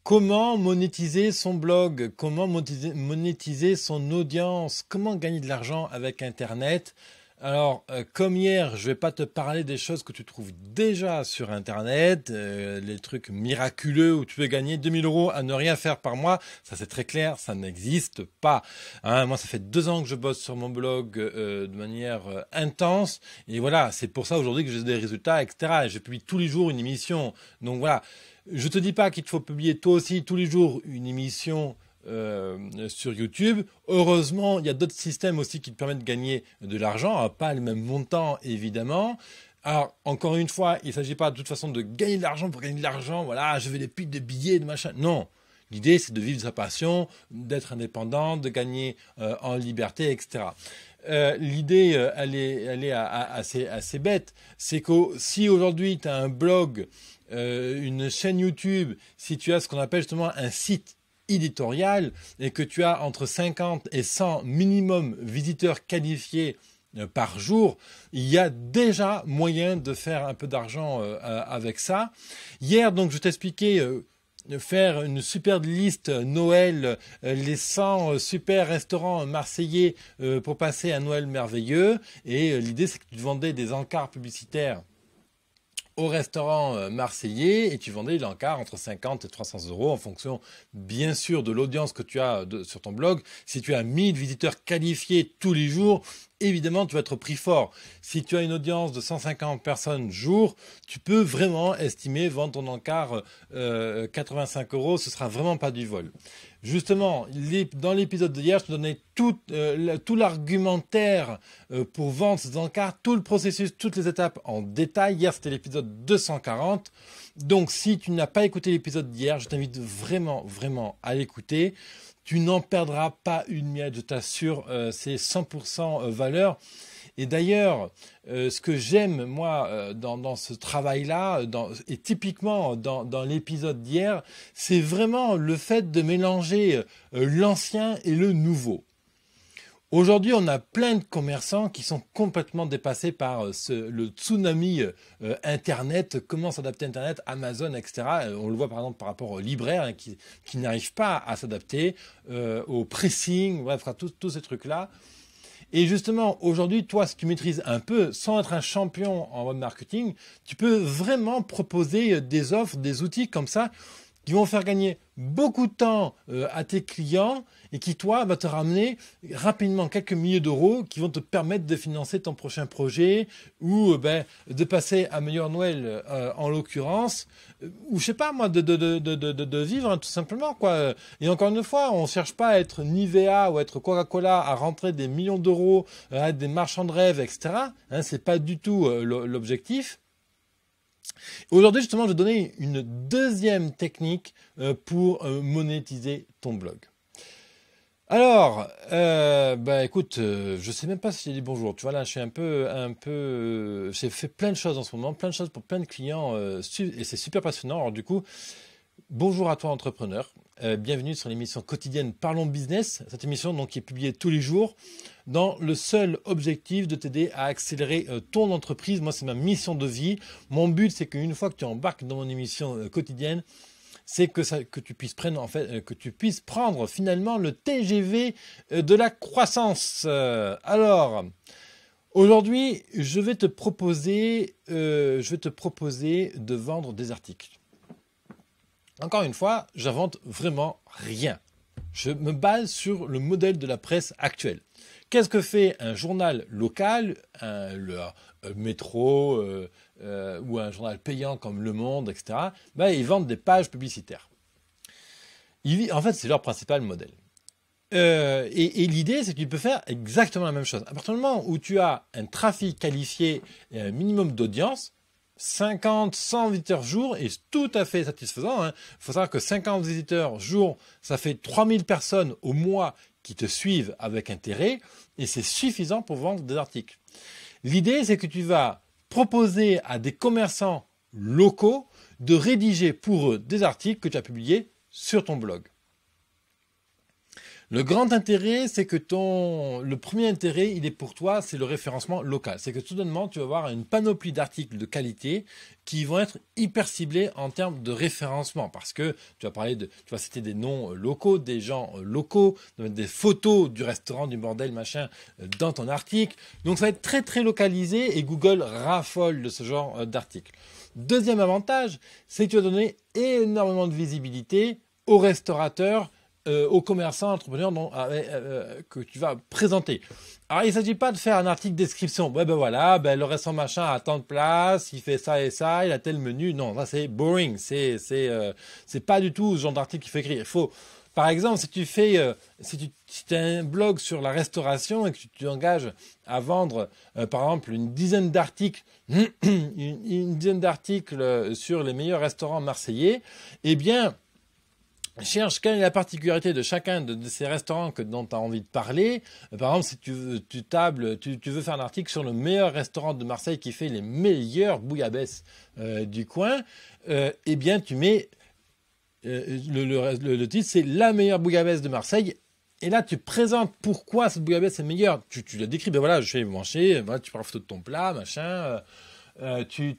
Comment monétiser son blog? Comment monétiser son audience? Comment gagner de l'argent avec Internet? Alors, comme hier, je vais pas te parler des choses que tu trouves déjà sur Internet, les trucs miraculeux où tu peux gagner 2 000 € à ne rien faire par mois. Ça, c'est très clair, ça n'existe pas. Hein, moi, ça fait 2 ans que je bosse sur mon blog de manière intense. Et voilà, c'est pour ça aujourd'hui que j'ai des résultats, etc. Et je publie tous les jours une émission. Donc voilà. Je te dis pas qu'il te faut publier toi aussi tous les jours une émission sur YouTube. Heureusement, il y a d'autres systèmes aussi qui te permettent de gagner de l'argent, pas le même montant évidemment. Alors, encore une fois, il ne s'agit pas de toute façon de gagner de l'argent pour gagner de l'argent. Voilà, je veux des pics de billets, de machin. Non. L'idée, c'est de vivre sa passion, d'être indépendant, de gagner en liberté, etc. L'idée, elle est assez bête. C'est que si aujourd'hui, tu as un blog, une chaîne YouTube, si tu as ce qu'on appelle justement un site éditorial et que tu as entre 50 et 100 minimum visiteurs qualifiés par jour, il y a déjà moyen de faire un peu d'argent avec ça. Hier, donc, je t'expliquais faire une super liste Noël, les 100 super restaurants marseillais pour passer un Noël merveilleux. Et l'idée, c'est que tu vendais des encarts publicitaires au restaurant marseillais et tu vendais l'encart entre 50 et 300 € en fonction bien sûr de l'audience que tu as sur ton blog. Si tu as 1000 visiteurs qualifiés tous les jours, évidemment tu vas être pris fort. Si tu as une audience de 150 personnes jour, tu peux vraiment estimer vendre ton encart 85 €, ce sera vraiment pas du vol. Justement, dans l'épisode d'hier, je te donnais tout l'argumentaire pour vendre ces encarts, tout le processus, toutes les étapes en détail. Hier, c'était l'épisode 240. Donc, si tu n'as pas écouté l'épisode d'hier, je t'invite vraiment, vraiment à l'écouter. Tu n'en perdras pas une miette, je t'assure, c'est 100% valeur. Et d'ailleurs, ce que j'aime, moi, dans ce travail-là, et typiquement dans l'épisode d'hier, c'est vraiment le fait de mélanger l'ancien et le nouveau. Aujourd'hui, on a plein de commerçants qui sont complètement dépassés par le tsunami Internet, comment s'adapter à Internet, Amazon, etc. On le voit par exemple par rapport aux libraires hein, qui n'arrivent pas à s'adapter, au pressing, bref, à tous ces trucs-là. Et justement, aujourd'hui, toi, si tu maîtrises un peu, sans être un champion en web marketing, tu peux vraiment proposer des offres, des outils comme ça, qui vont faire gagner beaucoup de temps à tes clients et qui, toi, va te ramener rapidement quelques milliers d'euros qui vont te permettre de financer ton prochain projet ou de passer un meilleur Noël en l'occurrence, ou je sais pas moi, de vivre hein, tout simplement quoi. Et encore une fois, on cherche pas à être Nivea ou à être Coca-Cola, à rentrer des millions d'euros, à être des marchands de rêve, etc. Hein, c'est pas du tout l'objectif. Aujourd'hui, justement, je vais donner une deuxième technique pour monétiser ton blog. Alors, écoute, je sais même pas si j'ai dit bonjour. Tu vois là, je suis j'ai fait plein de choses en ce moment, plein de choses pour plein de clients, et c'est super passionnant. Alors du coup, bonjour à toi entrepreneur, bienvenue sur l'émission quotidienne Parlons Business, cette émission donc qui est publiée tous les jours dans le seul objectif de t'aider à accélérer ton entreprise. Moi c'est ma mission de vie, mon but c'est qu'une fois que tu embarques dans mon émission quotidienne, c'est que tu puisses prendre finalement le TGV de la croissance. Alors aujourd'hui je vais te proposer de vendre des articles. Encore une fois, j'invente vraiment rien. Je me base sur le modèle de la presse actuelle. Qu'est-ce que fait un journal local, le Métro ou un journal payant comme Le Monde, etc. Ils vendent des pages publicitaires. En fait, c'est leur principal modèle. Et l'idée, c'est que tu peux faire exactement la même chose. À partir du moment où tu as un trafic qualifié et un minimum d'audience, 50, 100 visiteurs jour est tout à fait satisfaisant. Il faut savoir que 50 visiteurs jour, ça fait 3000 personnes au mois qui te suivent avec intérêt et c'est suffisant pour vendre des articles. L'idée, c'est que tu vas proposer à des commerçants locaux de rédiger pour eux des articles que tu as publiés sur ton blog. Le grand intérêt, c'est que le premier intérêt, il est pour toi, c'est le référencement local. C'est que soudainement, tu vas avoir une panoplie d'articles de qualité qui vont être hyper ciblés en termes de référencement. Parce que tu vas citer des noms locaux, des gens locaux, des photos du restaurant, du bordel, machin, dans ton article. Donc ça va être très très localisé et Google raffole de ce genre d'articles. Deuxième avantage, c'est que tu vas donner énormément de visibilité aux restaurateurs, aux commerçants, entrepreneurs que tu vas présenter. Alors, il ne s'agit pas de faire un article description. Ouais, ben voilà, le restaurant machin a tant de place, il fait ça et ça, il a tel menu. Non, ça c'est boring. C'est pas du tout ce genre d'article qu'il faut écrire. Il faut, par exemple, si tu as un blog sur la restauration et que tu t'engages à vendre, par exemple, une dizaine d'articles, une dizaine d'articles sur les meilleurs restaurants marseillais, eh bien, cherche quelle est la particularité de chacun de ces restaurants dont tu as envie de parler. Par exemple, si tu veux faire un article sur le meilleur restaurant de Marseille qui fait les meilleures bouillabaisse du coin, eh bien, tu mets le titre, c'est la meilleure bouillabaisse de Marseille. Et là, tu présentes pourquoi cette bouillabaisse est meilleure. Tu la décris, ben voilà, je fais manger, voilà, tu prends la photo de ton plat, machin. Tu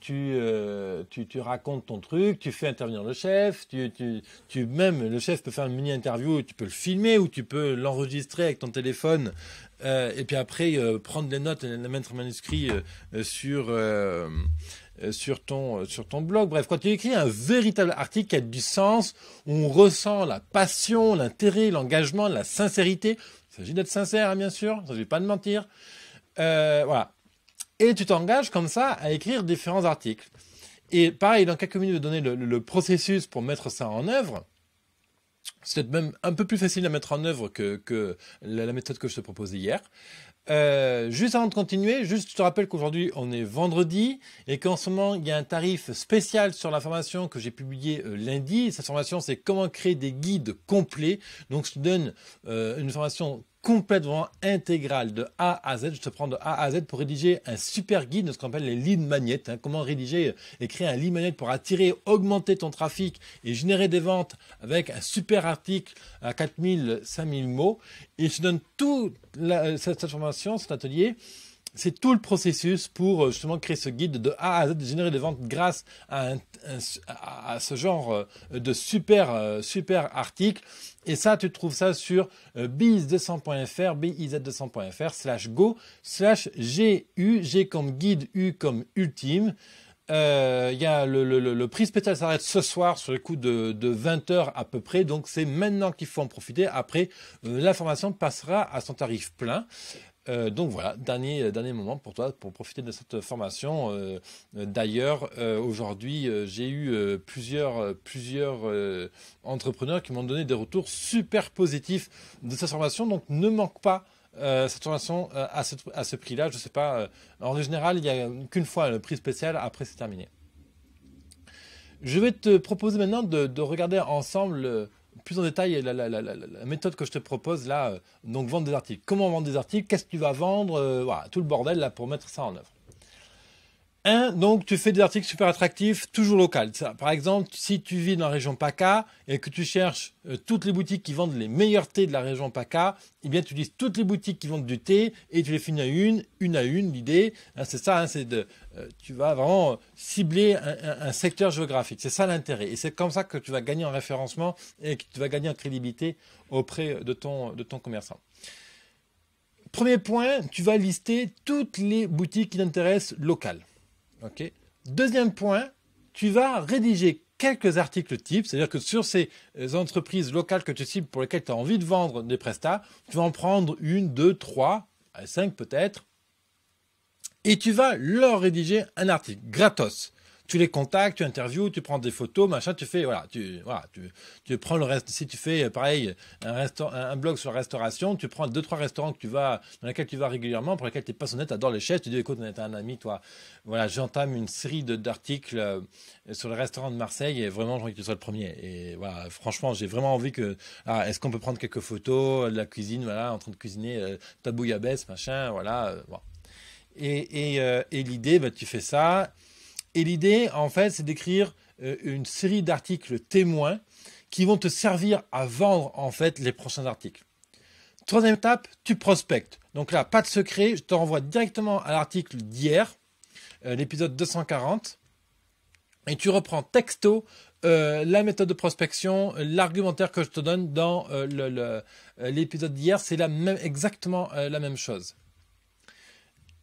racontes ton truc, tu fais intervenir le chef, même le chef peut faire une mini interview, tu peux le filmer ou tu peux l'enregistrer avec ton téléphone et puis après prendre des notes et les mettre en manuscrit sur ton blog. Bref, quand tu écris un véritable article qui a du sens, on ressent la passion, l'intérêt, l'engagement, la sincérité. Il s'agit d'être sincère, hein, bien sûr, il ne s'agit pas de mentir. Voilà. Et tu t'engages comme ça à écrire différents articles. Et pareil, dans quelques minutes, je vais donner le processus pour mettre ça en œuvre. C'est peut-être même un peu plus facile à mettre en œuvre que la méthode que je te proposais hier. Juste avant de continuer, je te rappelle qu'aujourd'hui on est vendredi et qu'en ce moment il y a un tarif spécial sur la formation que j'ai publiée lundi. Cette formation, c'est comment créer des guides complets. Donc je te donne une formation complètement intégrale de A à Z. Je te prends de A à Z pour rédiger un super guide de ce qu'on appelle les lead magnets. Comment rédiger et créer un lead magnet pour attirer, augmenter ton trafic et générer des ventes avec un super article à 4000, 5000 mots. Et je te donne toute cette formation, cet atelier. C'est tout le processus pour justement créer ce guide de A à Z, de générer des ventes grâce à ce genre de super article. Et ça, tu trouves ça sur biz200.fr, biz200.fr/go/GU, G comme guide, U comme ultime. Il y a le prix spécial s'arrête ce soir sur le coup de 20 heures à peu près. Donc, c'est maintenant qu'il faut en profiter. Après, la formation passera à son tarif plein. Donc voilà, dernier moment pour toi pour profiter de cette formation. D'ailleurs, aujourd'hui, j'ai eu plusieurs entrepreneurs qui m'ont donné des retours super positifs de cette formation. Donc ne manque pas cette formation à ce prix-là. Je sais pas. En général, il n'y a qu'une fois le prix spécial. Après, c'est terminé. Je vais te proposer maintenant de regarder ensemble plus en détail la méthode que je te propose là, donc vendre des articles. Comment vendre des articles, qu'est-ce que tu vas vendre, voilà, tout le bordel là pour mettre ça en œuvre. Donc tu fais des articles super attractifs, toujours local. Par exemple, si tu vis dans la région PACA et que tu cherches toutes les boutiques qui vendent les meilleurs thés de la région PACA, eh bien tu lises toutes les boutiques qui vendent du thé et tu les finis à une à une. L'idée, c'est ça, c'est tu vas vraiment cibler un secteur géographique. C'est ça l'intérêt. Et c'est comme ça que tu vas gagner en référencement et que tu vas gagner en crédibilité auprès de ton commerçant. Premier point, tu vas lister toutes les boutiques qui t'intéressent locales. Okay. Deuxième point, tu vas rédiger quelques articles types, c'est-à-dire que sur ces entreprises locales que tu cibles pour lesquelles tu as envie de vendre des prestats, tu vas en prendre 1, 2, 3, 5 peut-être, et tu vas leur rédiger un article gratos. Tu les contactes, tu interviews, tu prends des photos, machin, tu fais, tu prends le reste. Si tu fais, pareil, un blog sur la restauration, tu prends 2-3 restaurants dans lesquels tu vas régulièrement, pour lesquels tu es passionné, tu adores les chefs, tu dis, écoute, on est un ami, toi, voilà, j'entame une série d'articles sur les restaurants de Marseille et vraiment, j'ai envie que tu sois le premier. Et voilà, franchement, j'ai vraiment envie est-ce qu'on peut prendre quelques photos de la cuisine, voilà, en train de cuisiner ta bouillabaisse, machin, voilà, bon. Et l'idée, tu fais ça. Et l'idée, en fait, c'est d'écrire une série d'articles témoins qui vont te servir à vendre, en fait, les prochains articles. Troisième étape, tu prospectes. Donc là, pas de secret, je te renvoie directement à l'article d'hier, l'épisode 240, et tu reprends texto la méthode de prospection, l'argumentaire que je te donne dans l'épisode d'hier, c'est exactement la même chose.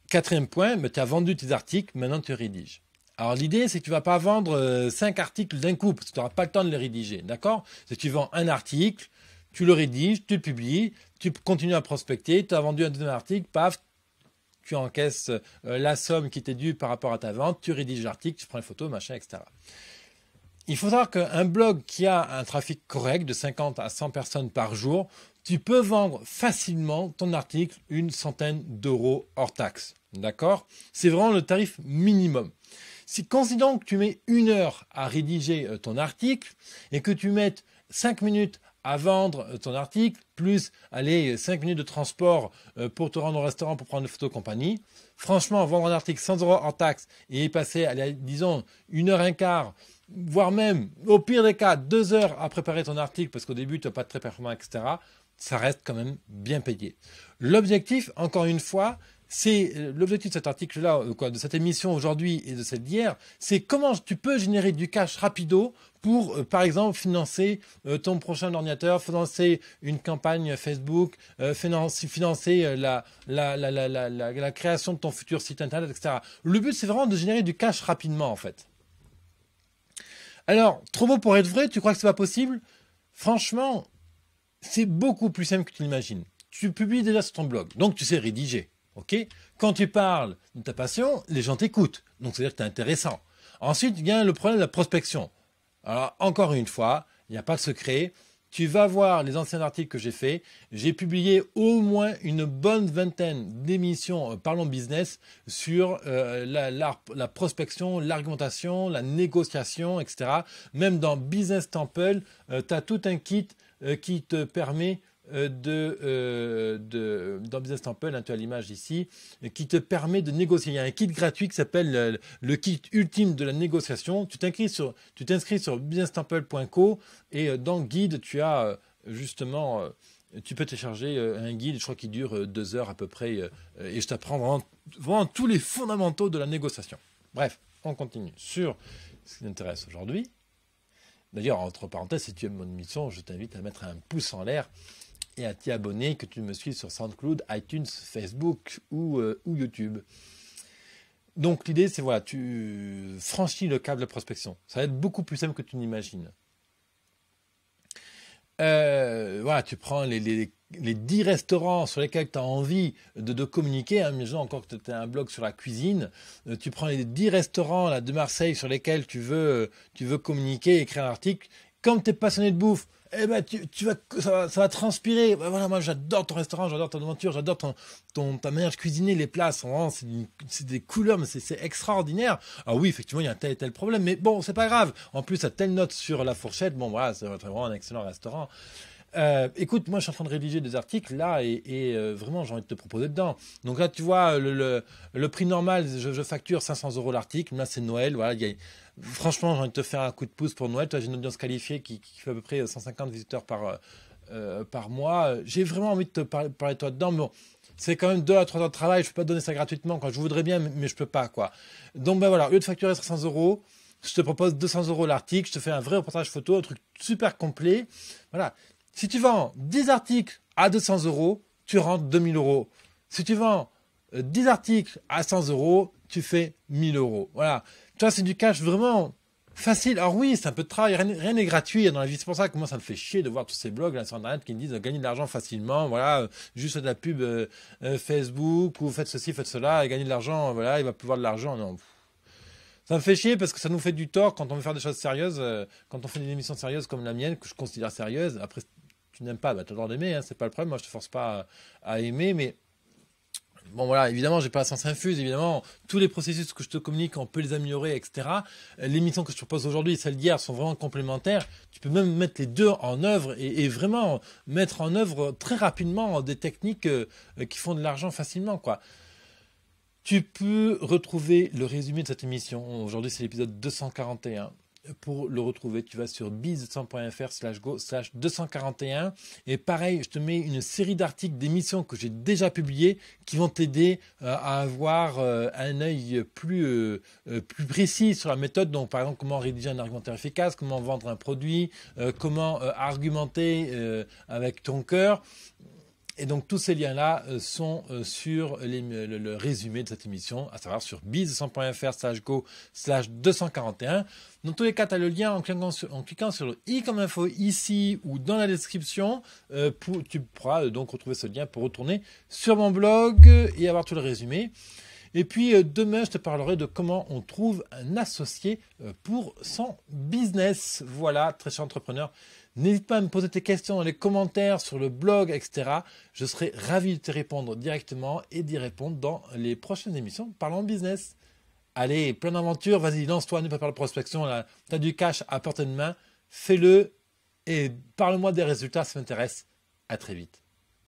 Quatrième point, tu as vendu tes articles, maintenant tu rédiges. Alors l'idée, c'est que tu ne vas pas vendre 5 articles d'un coup, parce que tu n'auras pas le temps de les rédiger, d'accord? C'est que tu vends un article, tu le rédiges, tu le publies, tu continues à prospecter, tu as vendu un deuxième article, paf, tu encaisses la somme qui t'est due par rapport à ta vente, tu rédiges l'article, tu prends les photos, machin, etc. Il faut savoir qu'un blog qui a un trafic correct de 50 à 100 personnes par jour, tu peux vendre facilement ton article une centaine d'euros hors taxe. D'accord? C'est vraiment le tarif minimum. Si considérons que tu mets 1 heure à rédiger ton article et que tu mettes 5 minutes à vendre ton article, plus 5 minutes de transport pour te rendre au restaurant pour prendre des photos compagnie, franchement, vendre un article 100 euros hors taxe et y passer, disons, 1 heure et quart, voire même, au pire des cas, 2 heures à préparer ton article parce qu'au début, tu n'as pas de très performant, etc., ça reste quand même bien payé. L'objectif, encore une fois, c'est l'objectif de cet article-là, de cette émission aujourd'hui et de celle d'hier, c'est comment tu peux générer du cash rapido pour, par exemple, financer ton prochain ordinateur, financer une campagne Facebook, financer la création de ton futur site internet, etc. Le but, c'est vraiment de générer du cash rapidement, en fait. Alors, trop beau pour être vrai, tu crois que c'est pas possible? Franchement, c'est beaucoup plus simple que tu l'imagines. Tu publies déjà sur ton blog, donc tu sais rédiger. Ok? Quand tu parles de ta passion, les gens t'écoutent. Donc, c'est-à-dire que tu es intéressant. Ensuite, il y a le problème de la prospection. Alors, encore une fois, il n'y a pas de secret. Tu vas voir les anciens articles que j'ai faits. J'ai publié au moins une bonne vingtaine d'émissions Parlons Business sur la prospection, l'argumentation, la négociation, etc. Même dans Business Temple, tu as tout un kit qui te permet dans Business Temple, hein, tu as l'image ici, qui te permet de négocier. Il y a un kit gratuit qui s'appelle le kit ultime de la négociation. Tu t'inscris sur businesstemple.co et dans le guide, tu as justement, tu peux télécharger un guide, je crois qu'il dure 2 heures à peu près, et je t'apprends vraiment tous les fondamentaux de la négociation. Bref, on continue sur ce qui nous intéresse aujourd'hui. D'ailleurs, entre parenthèses, si tu aimes mon émission, je t'invite à mettre un pouce en l'air et à t'y abonner, que tu me suives sur SoundCloud, iTunes, Facebook ou YouTube. Donc l'idée, c'est voilà, tu franchis le cap de la prospection. Ça va être beaucoup plus simple que tu n'imagines. Voilà, tu prends les 10 restaurants sur lesquels tu as envie de communiquer. Hein, mais encore que tu as un blog sur la cuisine, tu prends les 10 restaurants là, de Marseille sur lesquels tu veux communiquer, écrire un article. Comme tu es passionné de bouffe, eh ben, ça va transpirer. Ben voilà, moi j'adore ton restaurant, j'adore ton aventure, j'adore ta manière de cuisiner, les plats. C'est des couleurs, mais c'est extraordinaire. Ah oui, effectivement, il y a un tel et tel problème, mais bon, c'est pas grave. En plus, à telle note sur la fourchette, bon voilà, c'est vraiment un excellent restaurant. Écoute, moi je suis en train de rédiger des articles là et vraiment j'ai envie de te proposer dedans. Donc là tu vois le prix normal, je facture 500 euros l'article. Là c'est Noël, voilà. Franchement j'ai envie de te faire un coup de pouce pour Noël. Toi j'ai une audience qualifiée qui fait à peu près 150 visiteurs par mois. J'ai vraiment envie de te parler de toi dedans. Mais bon, c'est quand même 2 à 3 heures de travail. Je peux pas te donner ça gratuitement. Quoi. Je voudrais bien, mais je peux pas quoi. Donc ben voilà, au lieu de facturer 500 euros, je te propose 200 euros l'article. Je te fais un vrai reportage photo, un truc super complet. Voilà. Si tu vends 10 articles à 200 euros, tu rentres 2000 euros. Si tu vends 10 articles à 100 euros, tu fais 1000 euros. Voilà. Tu vois, c'est du cash vraiment facile. Alors oui, c'est un peu de travail. Rien n'est gratuit dans la vie. C'est pour ça que moi, ça me fait chier de voir tous ces blogs là, sur Internet qui me disent gagner de l'argent facilement. Voilà, juste de la pub Facebook ou faites ceci, faites cela et gagner de l'argent. Voilà, il va plus voir de l'argent. Non. Ça me fait chier parce que ça nous fait du tort quand on veut faire des choses sérieuses, quand on fait des émissions sérieuses comme la mienne, que je considère sérieuse. Après, tu n'aimes pas, bah, tu as le droit d'aimer, hein, c'est pas le problème. Moi, je te force pas à aimer, mais bon, voilà, évidemment, j'ai pas la sens infuse. Évidemment, tous les processus que je te communique, on peut les améliorer, etc. L'émission que je te propose aujourd'hui et celle d'hier sont vraiment complémentaires. Tu peux même mettre les deux en œuvre et vraiment mettre en œuvre très rapidement des techniques qui font de l'argent facilement, quoi. Tu peux retrouver le résumé de cette émission. Aujourd'hui, c'est l'épisode 241. Pour le retrouver, tu vas sur biz100.fr/go/241. Et pareil, je te mets une série d'articles, d'émissions que j'ai déjà publiées qui vont t'aider à avoir un œil plus précis sur la méthode. Donc, par exemple, comment rédiger un argumentaire efficace, comment vendre un produit, comment argumenter avec ton cœur. Et donc tous ces liens-là sont sur le résumé de cette émission, à savoir sur biz100.fr/go/241. Dans tous les cas, tu as le lien en cliquant sur le i comme info ici ou dans la description. Tu pourras donc retrouver ce lien pour retourner sur mon blog et avoir tout le résumé. Et puis demain, je te parlerai de comment on trouve un associé pour son business. Voilà, très cher entrepreneur. N'hésite pas à me poser tes questions dans les commentaires, sur le blog, etc. Je serai ravi de te répondre directement et d'y répondre dans les prochaines émissions Parlons Business. Allez, plein d'aventures, vas-y, lance-toi, ne pas faire la prospection. Tu as du cash à portée de main, fais-le et parle-moi des résultats, ça m'intéresse. À très vite.